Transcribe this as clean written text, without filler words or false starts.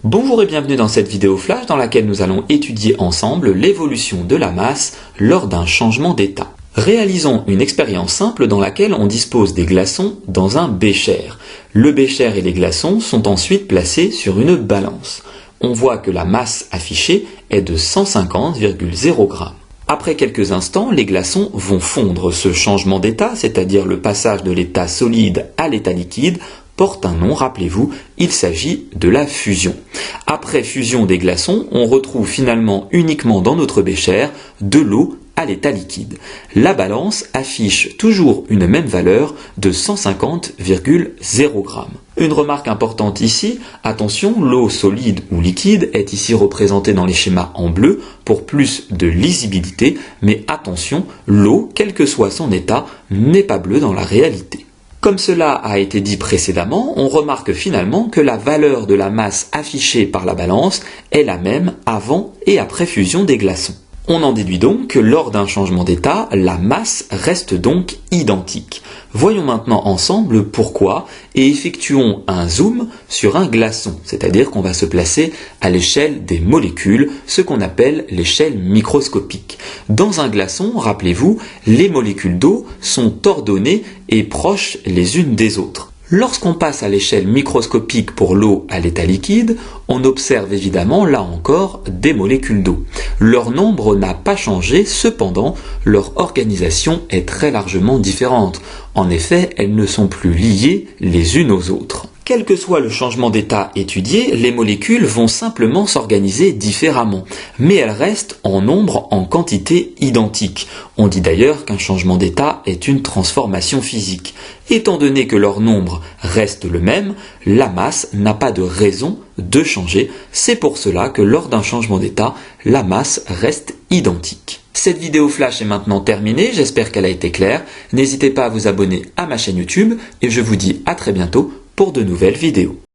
Bonjour et bienvenue dans cette vidéo flash dans laquelle nous allons étudier ensemble l'évolution de la masse lors d'un changement d'état. Réalisons une expérience simple dans laquelle on dispose des glaçons dans un bécher. Le bécher et les glaçons sont ensuite placés sur une balance. On voit que la masse affichée est de 150,0 g. Après quelques instants, les glaçons vont fondre. Ce changement d'état, c'est-à-dire le passage de l'état solide à l'état liquide, porte un nom, rappelez-vous, il s'agit de la fusion. Après fusion des glaçons, on retrouve finalement uniquement dans notre bécher de l'eau à l'état liquide. La balance affiche toujours une même valeur de 150,0 g. Une remarque importante ici, attention, l'eau solide ou liquide est ici représentée dans les schémas en bleu pour plus de lisibilité, mais attention, l'eau, quel que soit son état, n'est pas bleue dans la réalité. Comme cela a été dit précédemment, on remarque finalement que la valeur de la masse affichée par la balance est la même avant et après fusion des glaçons. On en déduit donc que lors d'un changement d'état, la masse reste donc identique. Voyons maintenant ensemble pourquoi et effectuons un zoom sur un glaçon, c'est-à-dire qu'on va se placer à l'échelle des molécules, ce qu'on appelle l'échelle microscopique. Dans un glaçon, rappelez-vous, les molécules d'eau sont ordonnées et proches les unes des autres. Lorsqu'on passe à l'échelle microscopique pour l'eau à l'état liquide, on observe évidemment là encore des molécules d'eau. Leur nombre n'a pas changé, cependant leur organisation est très largement différente. En effet, elles ne sont plus liées les unes aux autres. Quel que soit le changement d'état étudié, les molécules vont simplement s'organiser différemment, mais elles restent en nombre, en quantité identique. On dit d'ailleurs qu'un changement d'état est une transformation physique. Étant donné que leur nombre reste le même, la masse n'a pas de raison de changer. C'est pour cela que lors d'un changement d'état, la masse reste identique. Cette vidéo flash est maintenant terminée, j'espère qu'elle a été claire. N'hésitez pas à vous abonner à ma chaîne YouTube et je vous dis à très bientôt pour de nouvelles vidéos.